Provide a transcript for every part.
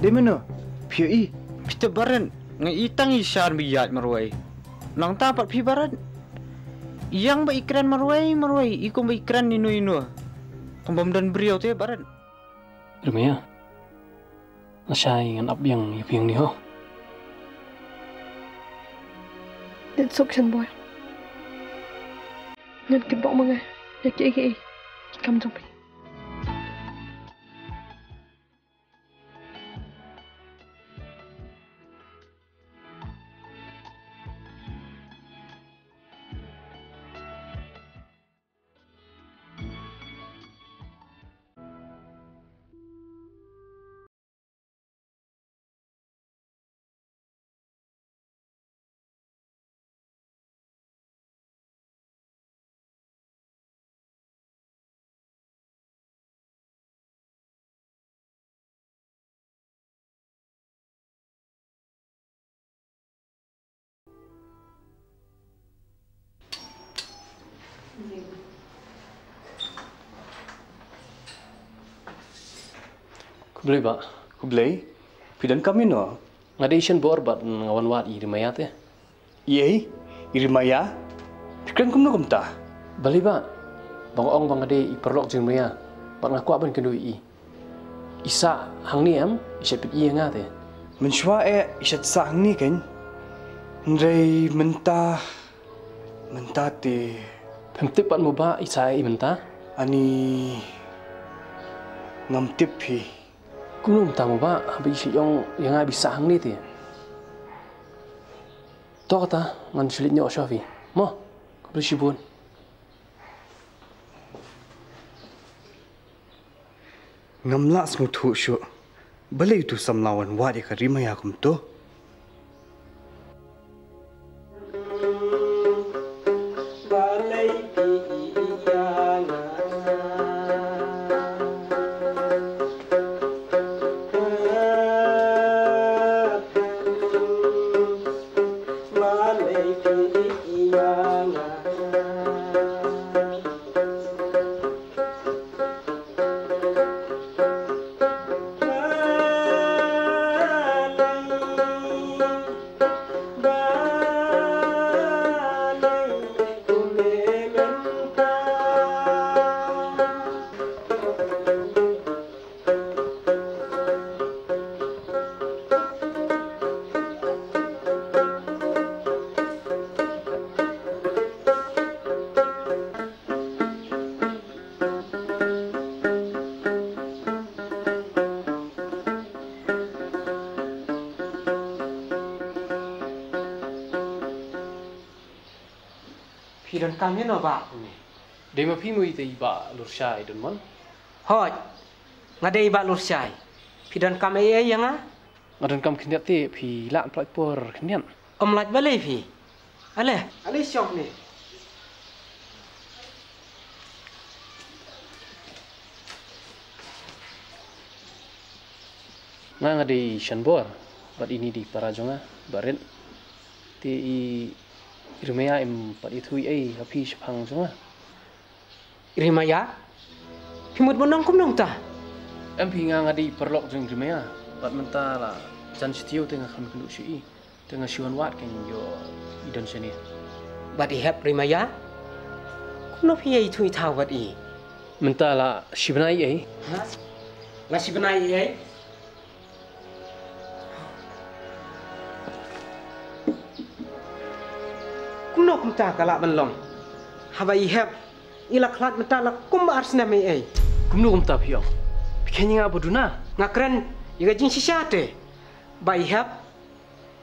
Di mana? Phi kita baran ngai itang isyar biyat marwai. Nang tapat phi baran. Yang ba ikran marwai ikum ba ikran inu. Kembam dan beriau te baran. Rmaya. Nasay ngan abyang yapiyang ni ho. Đến suction boy. Nhân kịp bọng mga. Yaki cầm trong mình. Kublay ba? Kublay? Pidan kami no? Ngadation bor bat ngawan wat Rngai te. Yei, Rngai. Pikran kum no kumta. Bali ba? Bangong bang ade iperlok Rngai. Bat ngakwa ban kendui i. Isa hang ni am, isa pit i nga te. Menshwa isat sa hang ni kan. Ndray menta te. Pemtip pat mo ba isa i menta? Ani ngamtip hi. Kunum tamu ba habi si yang nga bisa hang ni te. To kata ngan sulit nyo Shafi. Mo, kabri sibun. Ngamla smuthu shu. Balay tu samlawan wadi ka Rngai kum to. Pidan kami no ba ni. Dema pi mo ite iba lursay don mon. Hoj. Ngadai ba lursay. Pidan kami yang ah. Ngadan kam knyat te pi la plak por knyan. Laj balai pi. Ale syok ni. Ngadi shanbor bat ini di parajonga barin ti Rngai em pat ithui ai hapi shphang jonga. Rngai? Pimut monong kum nong ta. Em pi ngadi perlok jeng Rngai bat menta la jan stiu tengah kham kenu shi tengah siwan wat kan yo idon seni. Bat I hep Rngai? Kum no pi ai thui thau bat I. Menta la shibnai ai. Ha? La shibnai ai. Kuno kumta kalak menlong. Haba I hep ilak lat menta la kum arsna me ai. Kumno kumta piong. Pikenya nga boduna. Ngakren iga jing sisate. Ba I hep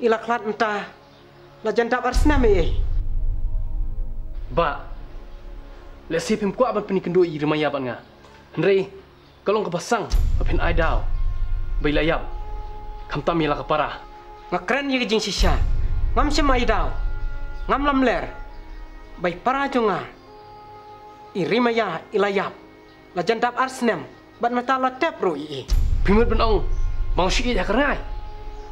ilak lat menta la jantap arsna me ai. Ba. Lesi pim kwa ban peni kendo Rngai ban nga. Hendrei kalong kebasang apin ai daw. Bai layap. Kamta mila kapara. Ngakren iga jing sisa. Ngam semai daw. Ngam lam ler. Bai para jonga. I Rngai ilayap. La jantap arsnem. Bat mata la tep ro I. Pimut benong. Mau shi ya Rngai.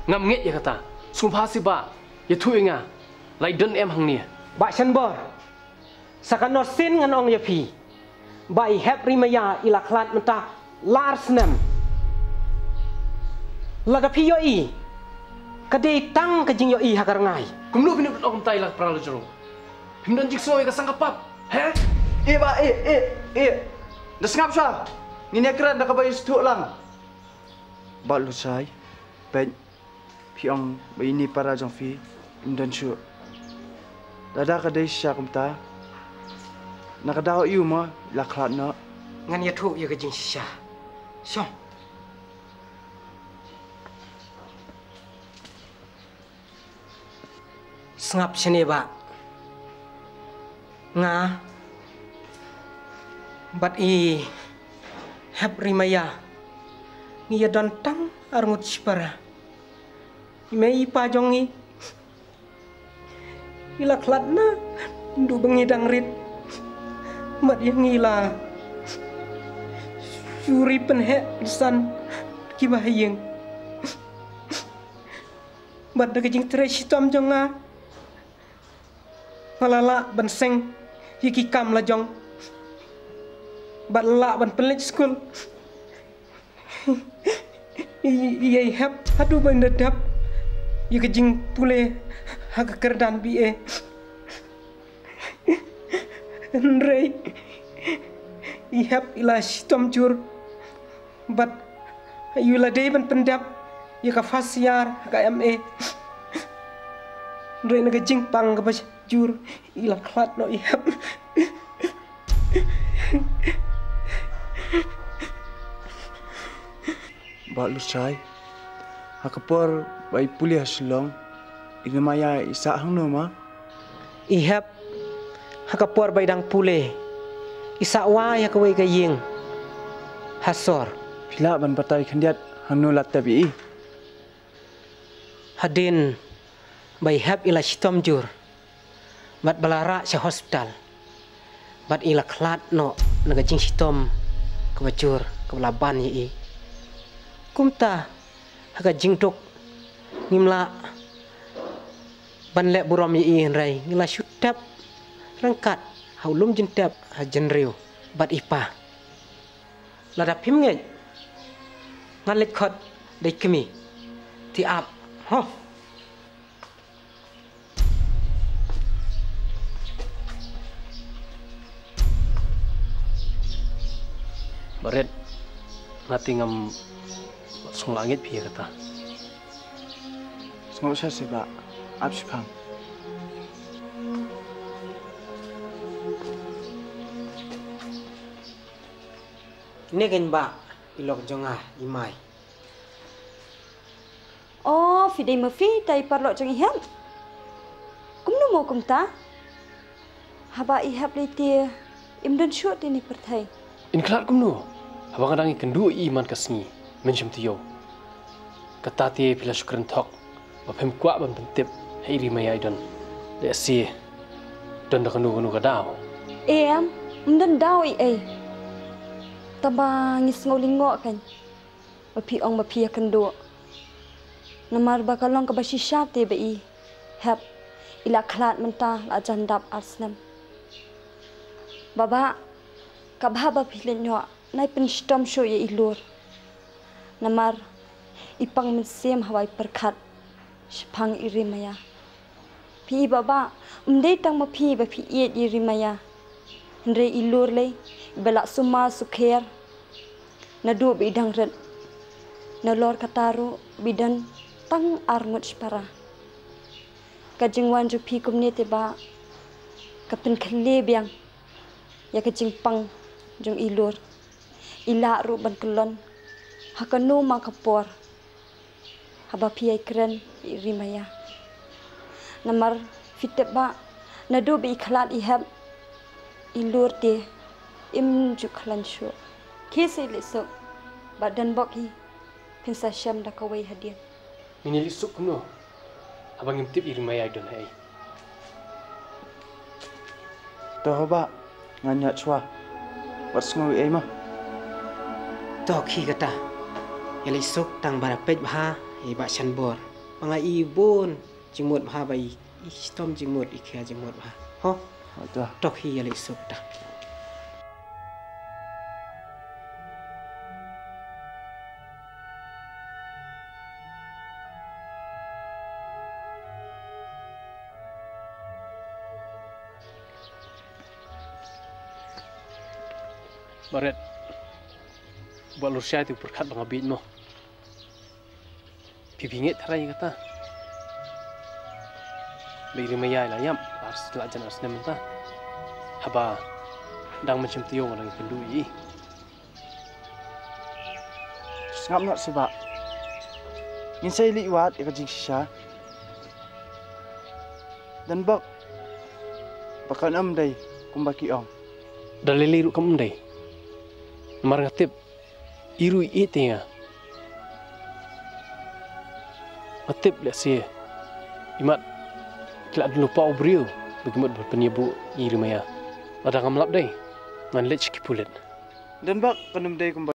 Ngam nget ya kata. Sumpah si ba. Ya tu nga. Lai den em hang ni. Ba chen bor. Sakan sin ngan ong ya pi. Ba I hep Rngai ilaklat mata larsnem. Lada pi yo i. Kadai tang ke Jingieit hak Rngai. Kumno pinip om tai lah pra lo jero. Pimdan jikso ka sangkapap. He? Ba, dah sengap sah. Ini keran dah kabai stuk lang. Ba lu sai. Pen piong ini para jong fi imdan shu. Dada kadai syak umta. Nakadaw iu mo laklat no. Ngan ya thu ya ke jing shisha. Song. Sengap sini ba. Nga. Bat i hab rimaya. Ni ya dantang arngut spara. Mei pa jongi. Ila klatna ndu bengi dangrit. Mat yang ila. Suri penhe san kibahiyeng. Bat de jing tresh tom jonga. Malala ban seng yiki kam la jong. Bat la ban pelit school. Ye hab adu ban dedap. Yiki jing pule hak kerdan bi Rngai. Ihap ila sitom jur. Bat ayula day ban pendap. Yaka fasiar ka MA. Rngai naga jing pang ka pas jur ila klat no ihap. Ba lu sai. Hakapor bai pulih selong. Ini maya isa hang no ma. Ihap hakapor baidang pule. Isa wa ya kawai ka ying. Hasor. Pila ban patai khandiat hang no lat tabi. Hadin bai hab ila sitom jur. Bat balara sa hospital. Bat ila klat no naga jing sitom ka bacur ka laban yi. Kumta haka jing tok ngimla ban lek burom yi Rngai ngila syutap rangkat haulum jentap jenriu bat ipa lada pim nge ngan lek khot dei kemi ti ap ho Baret ngati ngam sung langit pi kata. Sengau sa seba. Absipang. Negen ba ilok jonga imai. Oh, fidei mafi tai parlok jong iham. Kumno mo kumta? Haba ihap lete imdan shot ini perthai. In klat kumno. Abang kadang ikan dua iman kasni mencem tiyo. Kata tiye pila syukran tok. Bapem kuat ban pentip hei rimaya idon. Le si don da kanu kadaw. Em, imdan daw i. Taba ngis ngolingok kan. Mapi ong mapi akan dua. Namar bakalong kabashi syap te bai. Hap ila klat mentah la jandap arsnam. Baba kabhaba pilin nyo nai penstom sho ye ilur. Namar ipang mensem hawai perkat. Sepang irimaya. Pi baba umdei tang mapi bapi iet irimaya. Ndre ilur le belak suma sukher. Nadu bidang red. Nalor kataru bidan tang arngut spara. Kajing wan ju pi kumne te ba kapin khle biang. Ya kajing pang jung ilur. Ila ru ban kelon. Hakanu makapor. Haba pi ai kren irimaya. Namar fitep ba nadu bi ikhlat ihab ilur te im ju khlan shu. Kese lesok badan boki pinsa syam da kawai hadian. Ini lisuk kumno. Abang imtip irimaya idon hei. Toh ba nganya chwa. Wat sengau ma. Tok hi kata. Yali sok tang barapet bah iba chanbor. Mangai ibun jimut bah bai istom jimut ikhya jimut bah. Ho. Toh. Tok hi yali sok ta. Baret, buat lursia itu berkat bang abid mo. Pipinget terai kata. Bagi maya layam, harus telajan harus nementa. Haba, dang macam tiung orang itu dui. Ngap nak sebab. Ngin saya liwat ya Jingieit. Dan bakal dai kumbaki ong. Dalili ru kamu dai. Mar ngatip iru itinga. Ngatip le si. Imat kila dulu pau brio begimat berpenyebu iri maya. Ada ngamlap dai. Ngan lech kipulet. Dan kanum dai kumbaki.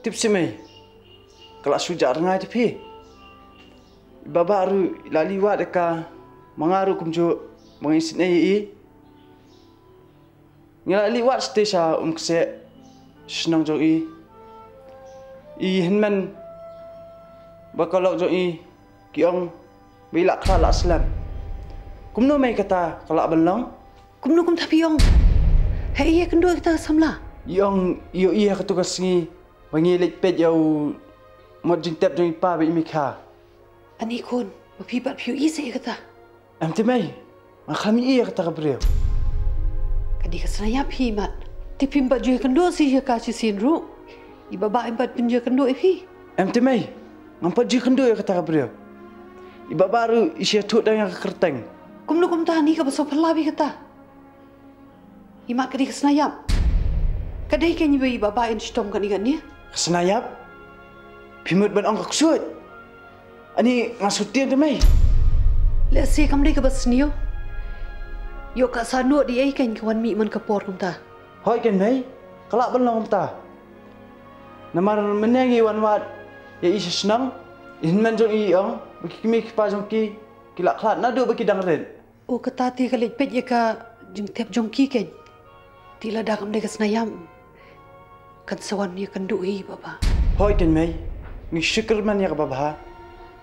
Tips me. Kalau sujak Rngai tapi baba aru laliwat deka mengaru kumju mengisit nei ngila liwat stesa kse senang jo i henman bakalok jo i kiong bila khala aslam kumno mai kata kala belong Kumno kum tapi yong. Hai iya kendo kita samla. yong iyo iya ketugas ngi bangilik pet yau mod jintep jo pa be mikha Ani kon, mapipat piu isa kata. am temai makhami iya kata kabreu Kadi kasnaya pimat. Tipimpat jui kendo si ka si sinru. Ibaba impat pinja kendo ipi. am temai ngampat ji kendo ya kata kabreu iba baru isi tut dan yang kerteng Kumno kum tani ka baso palabi kata. Imat kadi kasnaya. Kadai kan iba ibaba in stom kan igannya. senayap pimut ban ong kaksut ani ngasutin temai Let's see kam dai ka basniyo. Yo ka sanu di ai kan kawan mi man kapor kum ta. hoi kan mai kelak belong ta namar menengi wan wat ya isi senang in man jong i ong baki pa jong ki kilak klat na do baki dang ren O katati ka lit pet ya ka jing tep jong ki ken. Tila da kam dai kasnayam. Kan sawan ya kan duhi baba. hoi kan mai ni syukur man ya baba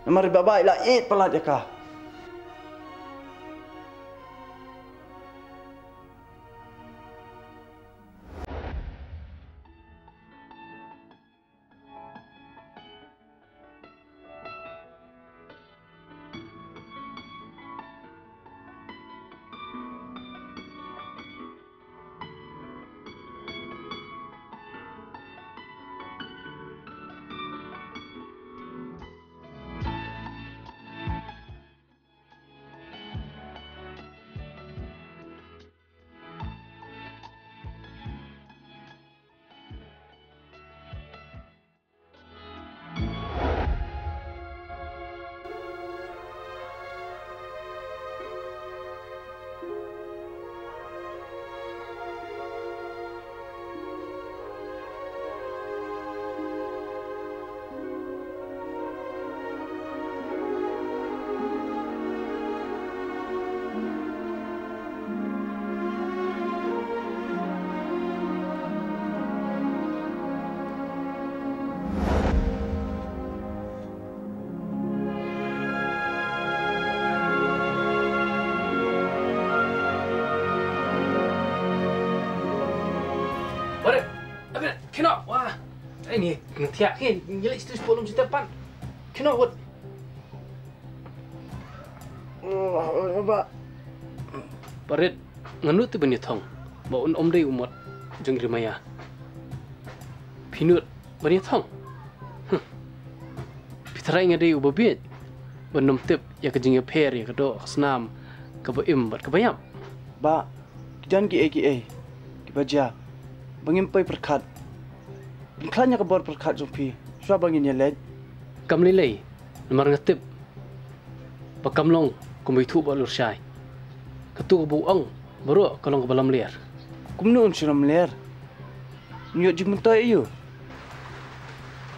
namar baba ila pelat ya ka Baret, abis kena wah. Ini ngetiak kan, nyelik situ sebelum cerita pan. Kena buat. Ba. Baret, nganu tu bani thong. Baun om dei umat jeng rimaya. Pinut bani thong. Pitarai ngadei ubabit. Benum tip ya kejingnya per ya kedo senam kebaim buat kebayam. Ba, kidan ki baja. Bangin pai perkat. Klanya ke bor perkat jumpi. Sua bangin ya led. Kam lilai, nomor ngetip. Pakam long kumbai tu balur syai. Ketu buang baru kalau ke balam liar. Kumnu siram ler. Nyot jimuntai iyo.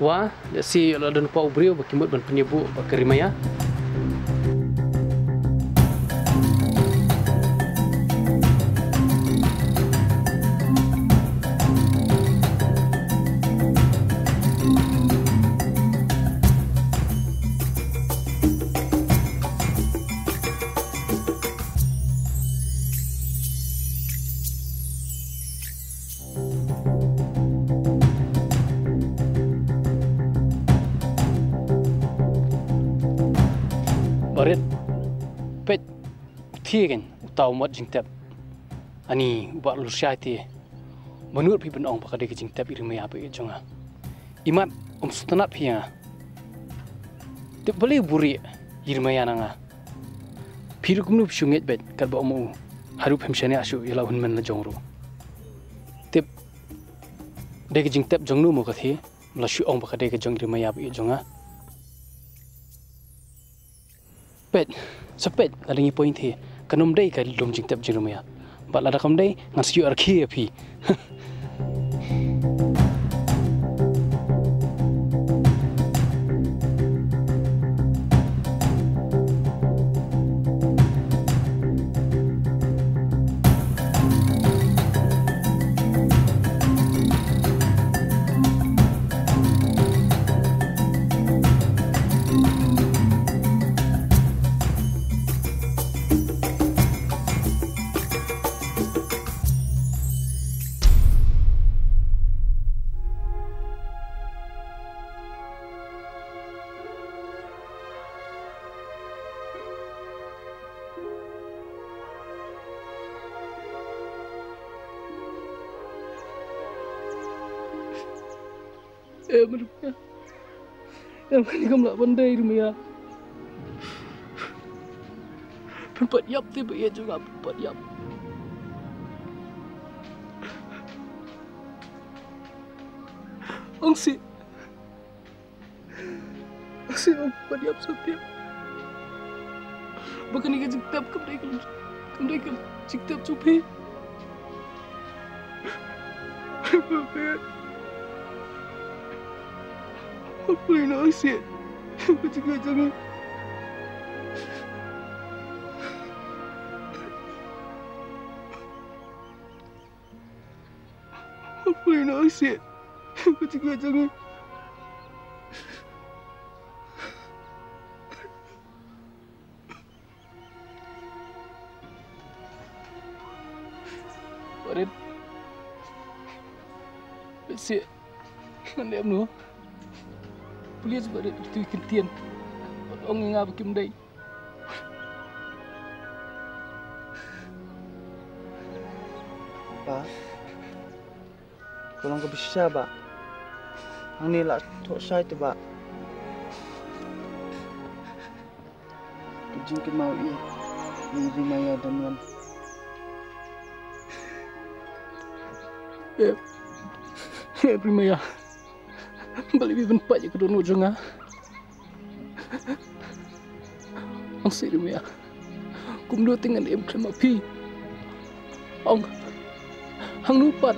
Wah, si ladan pau brio bakimut ban penyebu bakerimaya. Baret, pet, tiagan, utau mat jingtep. Ani ubak lusyai ti. Menurut pi benong pakade ke jingtep irimaya apa jonga. Imat sutanat pia. Tep boleh buri irimaya nanga. Piru kumnu psyunget bet kat ba omu. Harup hemsyane asu yala hunmen la jongru. Tep de ke jingtep jongnu mo kathi, melasyu ong pakade ke jong irimaya apa jonga. Pet, sepet alingi point he. Kanum day ka lom jingtep jirumaya. Bat lada kam day ngas yu arki api. Mereka, yang kali kamu nak pandai rumia. Perempat yap tiba ia juga perempat yap. Angsi perempat yap setiap. Bahkan ia jengtap kembali ke jengtap cupi. Apa yang nak asyik? Aku juga jangan. Apa yang nak asyik? Aku juga jangan. Baret. Asyik. Nanti amno. Polis baret itu kentian. Orang yang ngapa kimdai. Ba. Kalau kau bisa ba. Ang nila tok sai tu ba. Jingieit mau i. Ni maya dan wan. Primaya. Balik bibin pak je kedua nujunga. Ang sirimaya. Kumdo tinggal em klem api. Ang nupat.